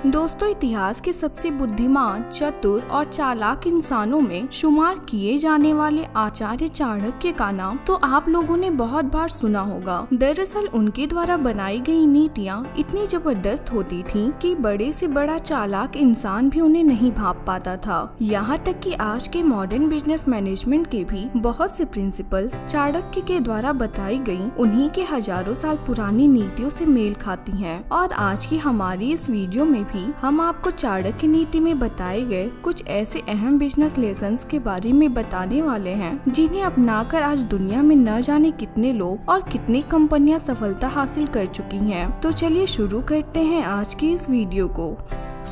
दोस्तों, इतिहास के सबसे बुद्धिमान, चतुर और चालाक इंसानों में शुमार किए जाने वाले आचार्य चाणक्य का नाम तो आप लोगों ने बहुत बार सुना होगा। दरअसल उनके द्वारा बनाई गई नीतियाँ इतनी जबरदस्त होती थीं कि बड़े से बड़ा चालाक इंसान भी उन्हें नहीं भाप पाता था। यहाँ तक कि आज के मॉडर्न बिजनेस मैनेजमेंट के भी बहुत से प्रिंसिपल्स चाणक्य के द्वारा बताई गई उन्हीं के हजारों साल पुरानी नीतियों से मेल खाती हैं। और आज की हमारी इस वीडियो में भी हम आपको चाणक्य नीति में बताए गए कुछ ऐसे अहम बिजनेस लेसन्स के बारे में बताने वाले हैं जिन्हें अपनाकर आज दुनिया में न जाने कितने लोग और कितनी कंपनियां सफलता हासिल कर चुकी हैं। तो चलिए शुरू करते हैं आज की इस वीडियो को।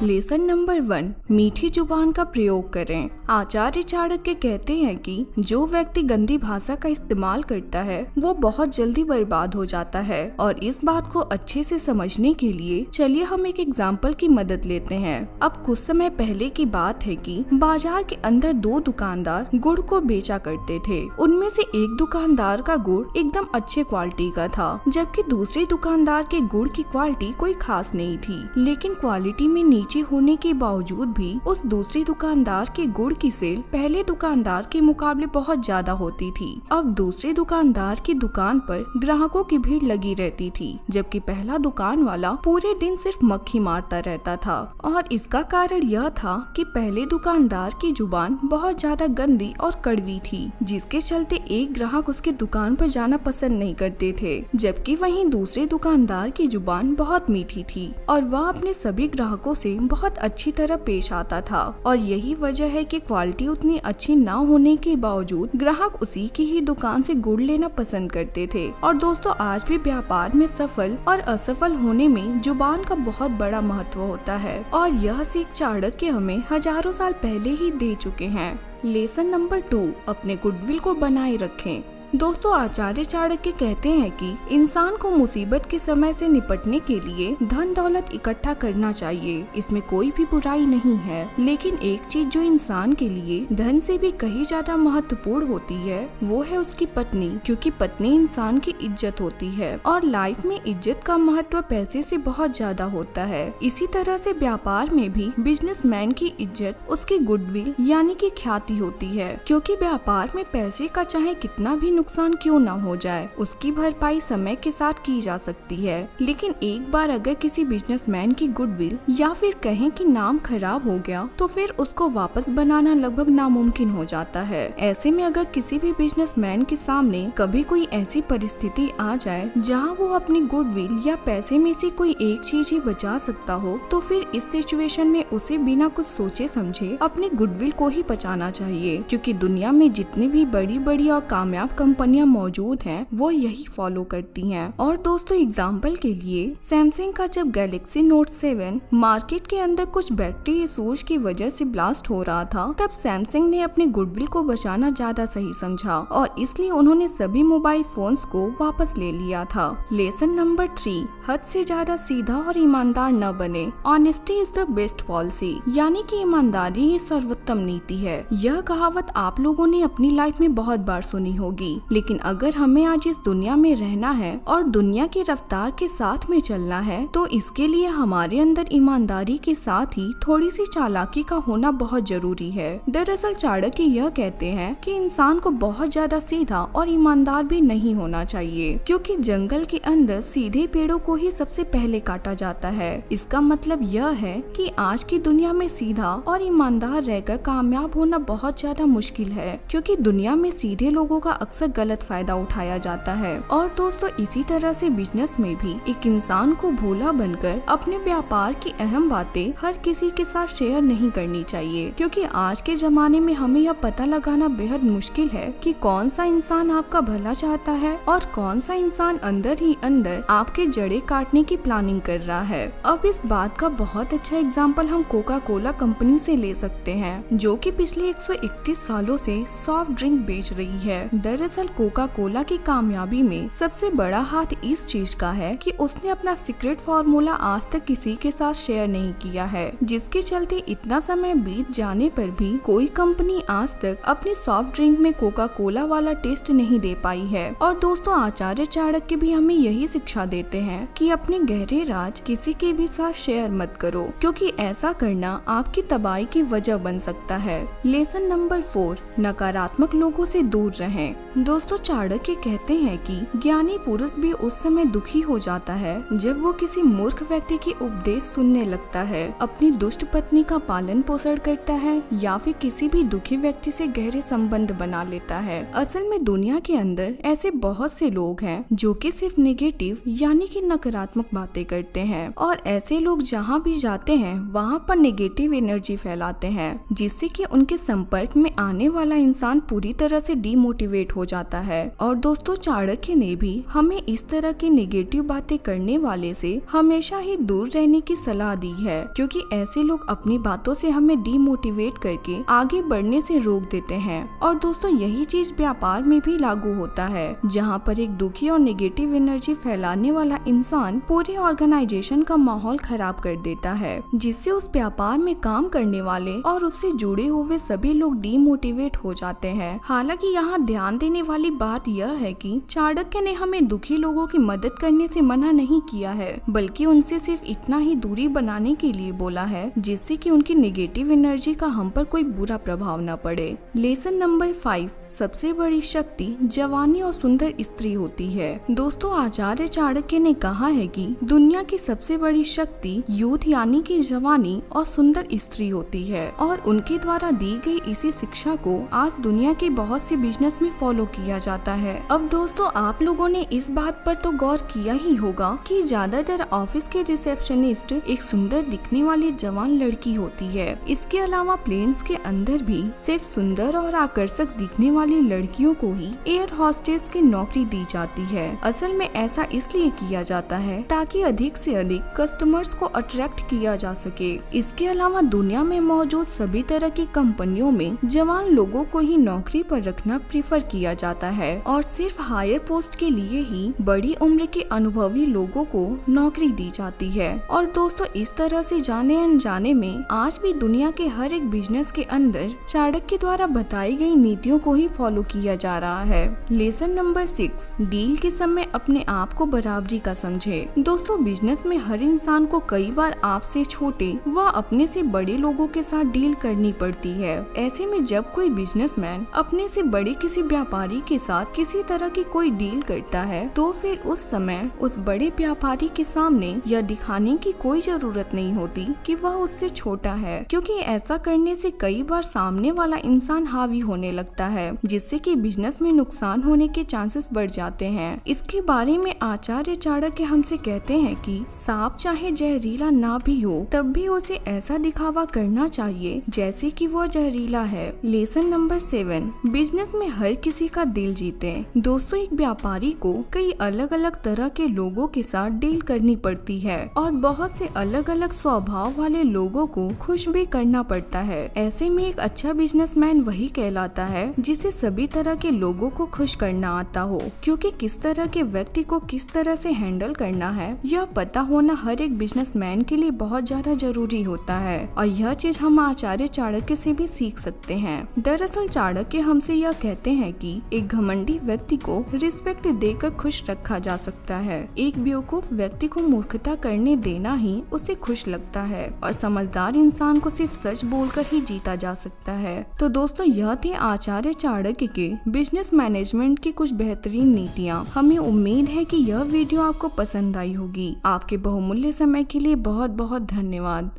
लेसन नंबर 1, मीठी जुबान का प्रयोग करें। आचार्य चाणक्य कहते हैं कि जो व्यक्ति गंदी भाषा का इस्तेमाल करता है वो बहुत जल्दी बर्बाद हो जाता है। और इस बात को अच्छे से समझने के लिए चलिए हम एक एग्जाम्पल की मदद लेते हैं। अब कुछ समय पहले की बात है कि बाजार के अंदर 2 दुकानदार गुड़ को बेचा करते थे। उनमें से एक दुकानदार का गुड़ एकदम अच्छे क्वालिटी का था, जबकि दूसरे दुकानदार के गुड़ की क्वालिटी कोई खास नहीं थी। लेकिन क्वालिटी में नीचे होने के बावजूद भी उस दूसरे दुकानदार के गुड़ की सेल पहले दुकानदार के मुकाबले बहुत ज्यादा होती थी। अब दूसरे दुकानदार की दुकान पर ग्राहकों की भीड़ लगी रहती थी, जबकि पहला दुकान वाला पूरे दिन सिर्फ मक्खी मारता रहता था। और इसका कारण यह था कि पहले दुकानदार की जुबान बहुत ज्यादा गंदी और कड़वी थी, जिसके चलते एक ग्राहक उसके दुकान पर जाना पसंद नहीं करते थे। जबकि वहीं दूसरे दुकानदार की जुबान बहुत मीठी थी और वह अपने सभी ग्राहकों से बहुत अच्छी तरह पेश आता था। और यही वजह है कि क्वालिटी उतनी अच्छी ना होने के बावजूद ग्राहक उसी की ही दुकान से गुड़ लेना पसंद करते थे। और दोस्तों, आज भी व्यापार में सफल और असफल होने में जुबान का बहुत बड़ा महत्व होता है और यह सीख चाणक्य हमें हजारों साल पहले ही दे चुके हैं। लेसन नंबर 2, अपने गुडविल को बनाए रखें। दोस्तों, आचार्य चाणक्य कहते हैं कि इंसान को मुसीबत के समय से निपटने के लिए धन दौलत इकट्ठा करना चाहिए। इसमें कोई भी बुराई नहीं है, लेकिन एक चीज जो इंसान के लिए धन से भी कहीं ज्यादा महत्वपूर्ण होती है वो है उसकी पत्नी, क्योंकि पत्नी इंसान की इज्जत होती है और लाइफ में इज्जत का महत्व पैसे से बहुत ज्यादा होता है। इसी तरह से व्यापार में भी बिजनेसमैन की इज्जत उसकी गुडविल यानी कि ख्याति होती है, क्योंकि व्यापार में पैसे का चाहे कितना भी नुकसान क्यों ना हो जाए, उसकी भरपाई समय के साथ की जा सकती है। लेकिन एक बार अगर किसी बिजनेसमैन की गुडविल या फिर कहें कि नाम खराब हो गया तो फिर उसको वापस बनाना लगभग नामुमकिन हो जाता है। ऐसे में अगर किसी भी बिजनेसमैन के सामने कभी कोई ऐसी परिस्थिति आ जाए जहां वो अपनी गुडविल या पैसे में से कोई एक चीज ही बचा सकता हो, तो फिर इस सिचुएशन में उसे बिना कुछ सोचे समझे अपनी गुडविल को ही बचाना चाहिए, क्योंकि दुनिया में जितनी भी बड़ी बड़ी और कामयाब कंपनियां मौजूद हैं वो यही फॉलो करती हैं। और दोस्तों, एग्जाम्पल के लिए सैमसंग का जब गैलेक्सी नोट 7 मार्केट के अंदर कुछ बैटरी इश्यूज की वजह से ब्लास्ट हो रहा था, तब सैमसंग ने अपने गुडविल को बचाना ज्यादा सही समझा और इसलिए उन्होंने सभी मोबाइल फोन्स को वापस ले लिया था। लेसन नंबर 3, हद से ज्यादा सीधा और ईमानदार न बने। Honesty is the best policy, यानी कि ईमानदारी ही सर्वोत्तम नीति है। यह कहावत आप लोगों ने अपनी लाइफ में बहुत बार सुनी होगी, लेकिन अगर हमें आज इस दुनिया में रहना है और दुनिया की रफ्तार के साथ में चलना है तो इसके लिए हमारे अंदर ईमानदारी के साथ ही थोड़ी सी चालाकी का होना बहुत जरूरी है। दरअसल चाणक्य यह कहते हैं कि इंसान को बहुत ज्यादा सीधा और ईमानदार भी नहीं होना चाहिए, क्योंकि जंगल के अंदर सीधे पेड़ों को ही सबसे पहले काटा जाता है। इसका मतलब यह है कि आज की दुनिया में सीधा और ईमानदार रहकर कामयाब होना बहुत ज्यादा मुश्किल है, क्योंकि दुनिया में सीधे लोगों का अक्सर गलत फायदा उठाया जाता है। और दोस्तों, इसी तरह से बिजनेस में भी एक इंसान को भोला बनकर अपने व्यापार की अहम बातें हर किसी के साथ शेयर नहीं करनी चाहिए, क्योंकि आज के जमाने में हमें यह पता लगाना बेहद मुश्किल है कि कौन सा इंसान आपका भला चाहता है और कौन सा इंसान अंदर ही अंदर आपके जड़ें काटने की प्लानिंग कर रहा है। अब इस बात का बहुत अच्छा एग्जाम्पल हम कोका कोला कंपनी से ले सकते हैं, जो कि पिछले 131 सालों से सॉफ्ट ड्रिंक बेच रही है। दरअसल दरअसल कोका कोला की कामयाबी में सबसे बड़ा हाथ इस चीज का है कि उसने अपना सीक्रेट फॉर्मूला आज तक किसी के साथ शेयर नहीं किया है, जिसके चलते इतना समय बीत जाने पर भी कोई कंपनी आज तक अपनी सॉफ्ट ड्रिंक में कोका कोला वाला टेस्ट नहीं दे पाई है। और दोस्तों, आचार्य चाणक्य भी हमें यही शिक्षा देते हैं कि अपने गहरे राज किसी के भी साथ शेयर मत करो, क्योंकि ऐसा करना आपकी तबाही की वजह बन सकता है। लेसन नंबर 4, नकारात्मक लोगों से दूर रहें। दोस्तों, चाणक्य कहते हैं कि ज्ञानी पुरुष भी उस समय दुखी हो जाता है जब वो किसी मूर्ख व्यक्ति की उपदेश सुनने लगता है, अपनी दुष्ट पत्नी का पालन पोषण करता है या फिर किसी भी दुखी व्यक्ति से गहरे संबंध बना लेता है। असल में दुनिया के अंदर ऐसे बहुत से लोग हैं जो कि सिर्फ नेगेटिव यानी कि नकारात्मक बातें करते हैं, और ऐसे लोग जहाँ भी जाते हैं वहाँ पर नेगेटिव एनर्जी फैलाते हैं, जिससे कि उनके संपर्क में आने वाला इंसान पूरी तरह से डीमोटिवेट हो जाता है। और दोस्तों, चाणक्य ने भी हमें इस तरह की नेगेटिव बातें करने वाले से हमेशा ही दूर रहने की सलाह दी है, क्योंकि ऐसे लोग अपनी बातों से हमें डीमोटिवेट करके आगे बढ़ने से रोक देते हैं। और दोस्तों, यही चीज व्यापार में भी लागू होता है, जहाँ पर एक दुखी और नेगेटिव एनर्जी फैलाने वाला इंसान पूरे ऑर्गेनाइजेशन का माहौल खराब कर देता है, जिससे उस व्यापार में काम करने वाले और उससे जुड़े हुए सभी लोग डीमोटिवेट हो जाते हैं। हालांकि यहाँ ध्यान देने वाली बात यह है कि चाणक्य ने हमें दुखी लोगों की मदद करने से मना नहीं किया है, बल्कि उनसे सिर्फ इतना ही दूरी बनाने के लिए बोला है जिससे कि उनकी नेगेटिव एनर्जी का हम पर कोई बुरा प्रभाव न पड़े। लेसन नंबर 5, सबसे बड़ी शक्ति जवानी और सुंदर स्त्री होती है। दोस्तों, आचार्य चाणक्य ने कहा है कि दुनिया की सबसे बड़ी शक्ति यूथ यानी कि जवानी और सुंदर स्त्री होती है, और उनके द्वारा दी गई इसी शिक्षा को आज दुनिया के बहुत से बिजनेस में फॉलो किया जाता है। अब दोस्तों, आप लोगों ने इस बात पर तो गौर किया ही होगा कि ज्यादातर ऑफिस के रिसेप्शनिस्ट एक सुंदर दिखने वाली जवान लड़की होती है। इसके अलावा प्लेन्स के अंदर भी सिर्फ सुंदर और आकर्षक दिखने वाली लड़कियों को ही एयर हॉस्टेस की नौकरी दी जाती है। असल में ऐसा इसलिए किया जाता है ताकि अधिक से अधिक कस्टमर्स को अट्रैक्ट किया जा सके। इसके अलावा दुनिया में मौजूद सभी तरह की कंपनियों में जवान लोगों को ही नौकरी पर रखना प्रेफर किया जाता है, और सिर्फ हायर पोस्ट के लिए ही बड़ी उम्र के अनुभवी लोगों को नौकरी दी जाती है। और दोस्तों, इस तरह से जाने अनजाने में आज भी दुनिया के हर एक बिजनेस के अंदर चाणक्य द्वारा बताई गई नीतियों को ही फॉलो किया जा रहा है। लेसन नंबर 6, डील के समय अपने आप को बराबरी का समझे। दोस्तों, बिजनेस में हर इंसान को कई बार आपसे छोटे व अपने से बड़े लोगों के साथ डील करनी पड़ती है। ऐसे में जब कोई बिजनेसमैन अपने से बड़े किसी व्यापारी के साथ किसी तरह की कोई डील करता है, तो फिर उस समय उस बड़े व्यापारी के सामने यह दिखाने की कोई जरूरत नहीं होती कि वह उससे छोटा है, क्योंकि ऐसा करने से कई बार सामने वाला इंसान हावी होने लगता है, जिससे कि बिजनेस में नुकसान होने के चांसेस बढ़ जाते हैं। इसके बारे में आचार्य चाणक्य हमसे कहते हैं कि सांप चाहे जहरीला ना भी हो, तब भी उसे ऐसा दिखावा करना चाहिए जैसे कि वो जहरीला है। लेसन नंबर 7, बिजनेस में हर किसी का दिल जीते। दोस्तों, एक व्यापारी को कई अलग अलग तरह के लोगों के साथ डील करनी पड़ती है, और बहुत से अलग अलग स्वभाव वाले लोगों को खुश भी करना पड़ता है। ऐसे में एक अच्छा बिजनेसमैन वही कहलाता है जिसे सभी तरह के लोगों को खुश करना आता हो, क्योंकि किस तरह के व्यक्ति को किस तरह से हैंडल करना है यह पता होना हर एक बिजनेसमैन के लिए बहुत ज्यादा जरूरी होता है, और यह चीज हम आचार्य चाणक्य से भी सीख सकते हैं। दरअसल चाणक्य हमसे यह कहते हैं कि एक घमंडी व्यक्ति को रिस्पेक्ट देकर खुश रखा जा सकता है, एक बेवकूफ व्यक्ति को मूर्खता करने देना ही उसे खुश लगता है, और समझदार इंसान को सिर्फ सच बोलकर ही जीता जा सकता है। तो दोस्तों, यह थे आचार्य चाणक्य के बिजनेस मैनेजमेंट की कुछ बेहतरीन नीतियाँ। हमें उम्मीद है कि यह वीडियो आपको पसंद आई होगी। आपके बहुमूल्य समय के लिए बहुत बहुत धन्यवाद।